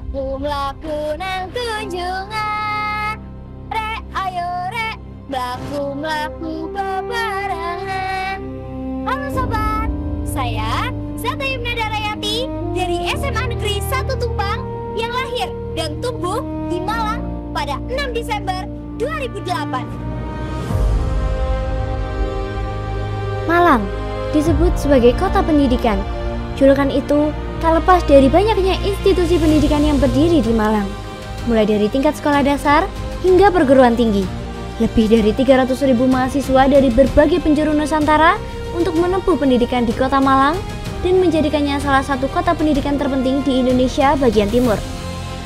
mlaku nang tunjungan. Rek ayo rek, mlaku bebarengan. Halo sobat, saya Zata Yumna Darayati dari SMA Negeri 1 Tumpang yang lahir dan tumbuh di Malang pada 6 Desember 2008. Malang disebut sebagai kota pendidikan. Julukan itu tak lepas dari banyaknya institusi pendidikan yang berdiri di Malang, mulai dari tingkat sekolah dasar hingga perguruan tinggi. Lebih dari 300.000 mahasiswa dari berbagai penjuru Nusantara untuk menempuh pendidikan di kota Malang dan menjadikannya salah satu kota pendidikan terpenting di Indonesia bagian timur.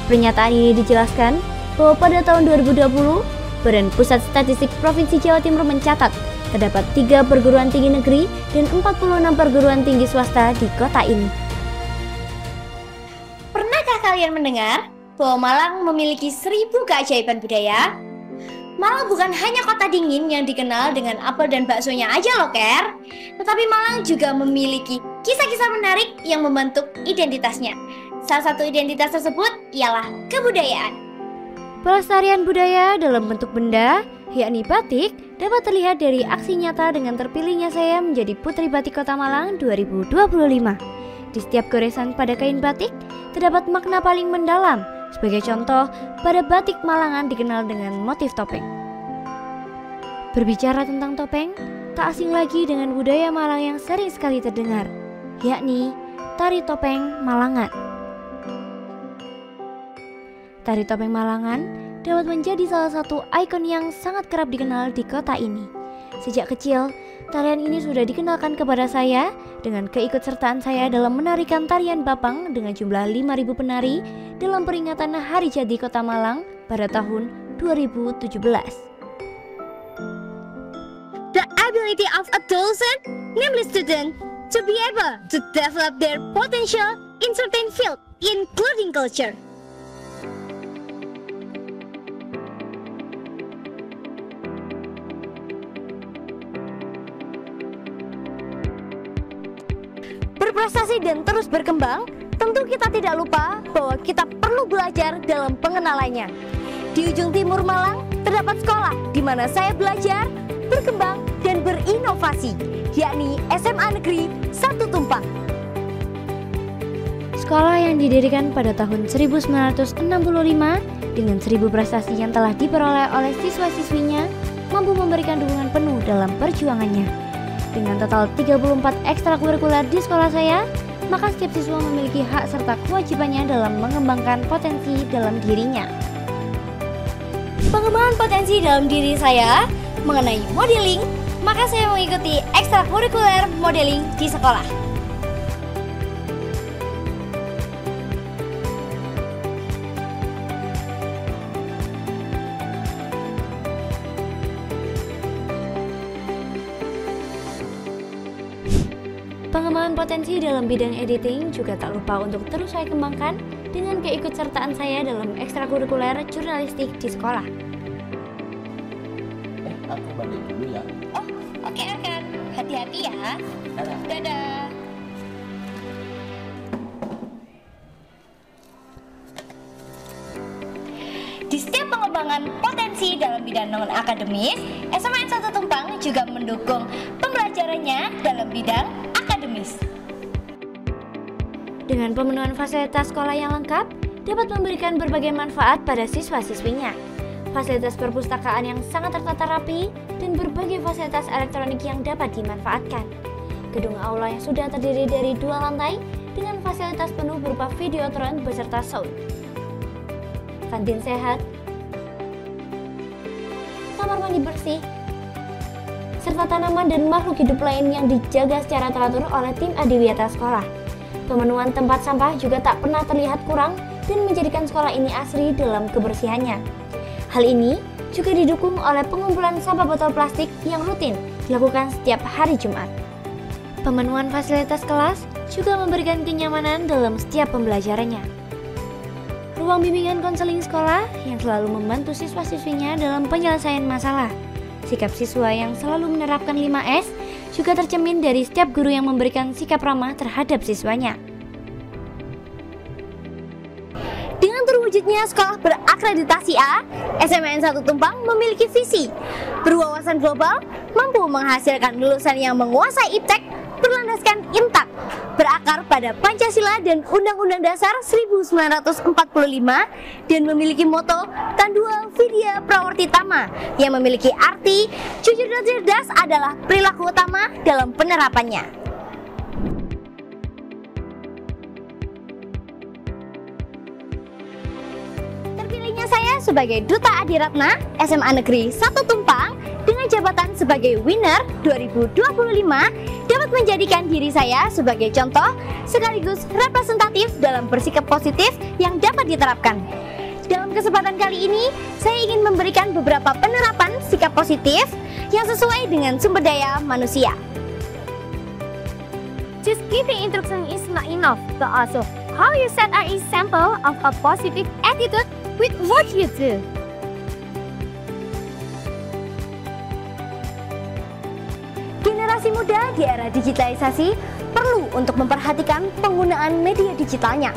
Pernyataan ini dijelaskan bahwa pada tahun 2020, Badan Pusat Statistik Provinsi Jawa Timur mencatat terdapat 3 perguruan tinggi negeri dan 46 perguruan tinggi swasta di kota ini. Pernahkah kalian mendengar bahwa Malang memiliki 1000 keajaiban budaya? Malang bukan hanya kota dingin yang dikenal dengan apel dan baksonya aja loh, Ker. Tetapi Malang juga memiliki kisah-kisah menarik yang membentuk identitasnya. Salah satu identitas tersebut ialah kebudayaan. Pelestarian budaya dalam bentuk benda, yakni batik, dapat terlihat dari aksi nyata dengan terpilihnya saya menjadi Putri Batik Kota Malang 2025. Di setiap goresan pada kain batik, terdapat makna paling mendalam. Sebagai contoh, pada batik Malangan dikenal dengan motif topeng. Berbicara tentang topeng, tak asing lagi dengan budaya Malang yang sering sekali terdengar, yakni tari topeng Malangan. Tari topeng Malangan dapat menjadi salah satu ikon yang sangat kerap dikenal di kota ini. Sejak kecil, tarian ini sudah dikenalkan kepada saya dengan keikutsertaan saya dalam menarikan tarian Bapang dengan jumlah 5.000 penari dalam peringatan Hari Jadi Kota Malang pada tahun 2017. The ability of a docent, namely student, to be able to develop their potential in certain field, including culture. Berprestasi dan terus berkembang, tentu kita tidak lupa bahwa kita perlu belajar dalam pengenalannya. Di ujung timur Malang terdapat sekolah di mana saya belajar, berkembang, dan berinovasi, yakni SMA Negeri 1 Tumpang. Sekolah yang didirikan pada tahun 1965 dengan 1000 prestasi yang telah diperoleh oleh siswa-siswinya mampu memberikan dukungan penuh dalam perjuangannya. Dengan total 34 ekstrakurikuler di sekolah saya, maka setiap siswa memiliki hak serta kewajibannya dalam mengembangkan potensi dalam dirinya. Pengembangan potensi dalam diri saya mengenai modeling, maka saya mengikuti ekstrakurikuler modeling di sekolah. Pengembangan potensi dalam bidang editing juga tak lupa untuk terus saya kembangkan dengan keikutsertaan saya dalam ekstrakurikuler jurnalistik di sekolah. Aku balik dulu ya. Oh, oke Arkan. Hati-hati ya. Dadah. Dadah. Di setiap pengembangan potensi dalam bidang non-akademis, SMA 1 Tumpang juga mendukung pembelajarannya dalam bidang akademis. Dengan pemenuhan fasilitas sekolah yang lengkap, dapat memberikan berbagai manfaat pada siswa-siswinya. Fasilitas perpustakaan yang sangat tertata rapi dan berbagai fasilitas elektronik yang dapat dimanfaatkan. Gedung aula yang sudah terdiri dari 2 lantai dengan fasilitas penuh berupa videotron beserta sound. Kantin sehat, kamar mandi bersih, serta tanaman dan makhluk hidup lain yang dijaga secara teratur oleh tim adiwiyata sekolah. Pemenuhan tempat sampah juga tak pernah terlihat kurang dan menjadikan sekolah ini asri dalam kebersihannya. Hal ini juga didukung oleh pengumpulan sampah botol plastik yang rutin dilakukan setiap hari Jumat. Pemenuhan fasilitas kelas juga memberikan kenyamanan dalam setiap pembelajarannya. Ruang bimbingan konseling sekolah yang selalu membantu siswa-siswinya dalam penyelesaian masalah. Sikap siswa yang selalu menerapkan 5S juga tercermin dari setiap guru yang memberikan sikap ramah terhadap siswanya. Di Selanjutnya, sekolah berakreditasi A, SMAN 1 Tumpang memiliki visi berwawasan global, mampu menghasilkan lulusan yang menguasai iptek, berlandaskan IMTAK, berakar pada Pancasila dan Undang-Undang Dasar 1945, dan memiliki moto Tandua Vidya Prawartitama yang memiliki arti jujur dan cerdas adalah perilaku utama dalam penerapannya. Terpilihnya saya sebagai Duta Adiratna SMA Negeri 1 Tumpang dengan jabatan sebagai winner 2025 dapat menjadikan diri saya sebagai contoh sekaligus representatif dalam bersikap positif yang dapat diterapkan. Dalam kesempatan kali ini, saya ingin memberikan beberapa penerapan sikap positif yang sesuai dengan sumber daya manusia. Just giving instruction is not enough, but also how you set an example of a positive attitude with what you do. Generasi muda di era digitalisasi perlu untuk memperhatikan penggunaan media digitalnya.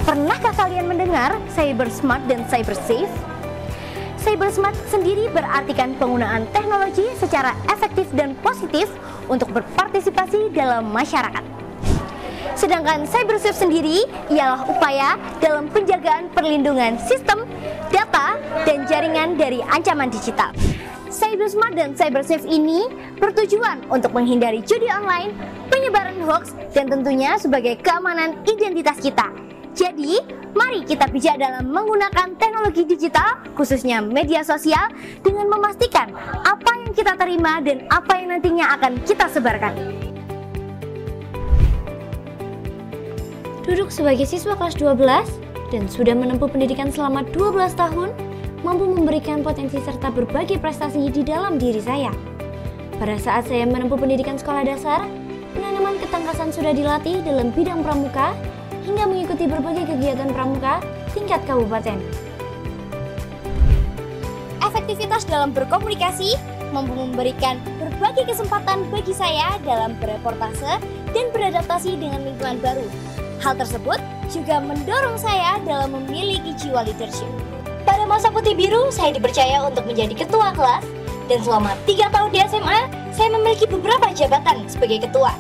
Pernahkah kalian mendengar cyber smart dan cyber safe? Cyber smart sendiri berartikan penggunaan teknologi secara efektif dan positif untuk berpartisipasi dalam masyarakat. Sedangkan cyber safe sendiri ialah upaya dalam penjagaan perlindungan sistem, data, dan jaringan dari ancaman digital. Cyber smart dan cyber safe ini bertujuan untuk menghindari judi online, penyebaran hoax, dan tentunya sebagai keamanan identitas kita. Jadi, mari kita bijak dalam menggunakan teknologi digital, khususnya media sosial, dengan memastikan apa yang kita terima dan apa yang nantinya akan kita sebarkan. Duduk sebagai siswa kelas 12 dan sudah menempuh pendidikan selama 12 tahun, mampu memberikan potensi serta berbagai prestasi di dalam diri saya. Pada saat saya menempuh pendidikan sekolah dasar, penanaman ketangkasan sudah dilatih dalam bidang pramuka, hingga mengikuti berbagai kegiatan pramuka tingkat kabupaten. Efektivitas dalam berkomunikasi mampu memberikan berbagai kesempatan bagi saya dalam bereportase dan beradaptasi dengan lingkungan baru. Hal tersebut juga mendorong saya dalam memiliki jiwa leadership. Pada masa putih biru, saya dipercaya untuk menjadi ketua kelas, dan selama 3 tahun di SMA, saya memiliki beberapa jabatan sebagai ketua,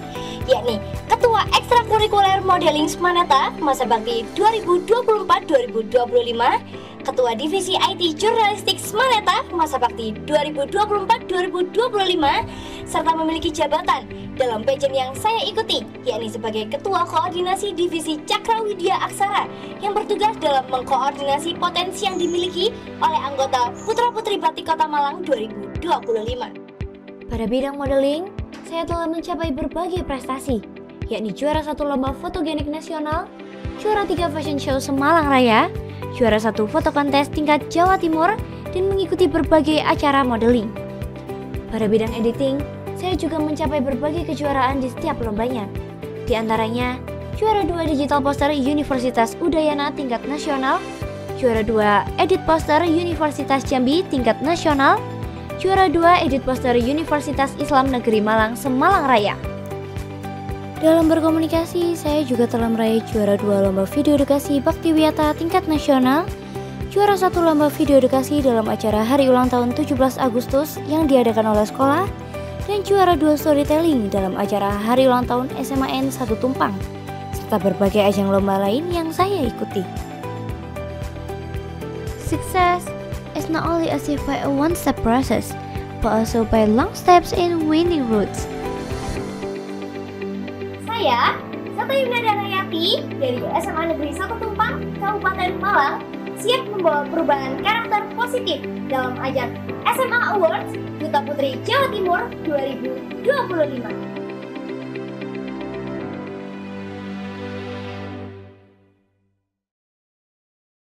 yakni Ketua Ekstrakurikuler Modeling Smaneta masa bakti 2024-2025, Ketua Divisi IT Jurnalistik Smaneta masa bakti 2024-2025, serta memiliki jabatan dalam pageant yang saya ikuti, yakni sebagai Ketua Koordinasi Divisi Cakrawidya Aksara yang bertugas dalam mengkoordinasi potensi yang dimiliki oleh anggota Putra-Putri Batik Kota Malang 2025. Pada bidang modeling, saya telah mencapai berbagai prestasi, yakni juara 1 lomba fotogenik nasional, juara 3 fashion show Semalang Raya, juara 1 foto kontes tingkat Jawa Timur, dan mengikuti berbagai acara modeling. Pada bidang editing, saya juga mencapai berbagai kejuaraan di setiap lombanya. Di antaranya, juara 2 digital poster Universitas Udayana tingkat nasional, juara 2 edit poster Universitas Jambi tingkat nasional, juara 2 edit poster Universitas Islam Negeri Malang Semalang Raya. Dalam berkomunikasi, saya juga telah meraih juara 2 lomba video edukasi Bakti Wiyata tingkat nasional, juara 1 lomba video edukasi dalam acara hari ulang tahun 17 Agustus yang diadakan oleh sekolah, dan juara 2 storytelling dalam acara hari ulang tahun SMAN 1 Tumpang, serta berbagai ajang lomba lain yang saya ikuti. Success is not only achieved by a one-step process, but also by long steps in winning routes. Saya, Zata Yuna Danayati dari SMA Negeri 1 Tumpang, Kabupaten Malang, siap membawa perubahan karakter positif dalam ajang SMA Awards Duta Putri Jawa Timur 2025.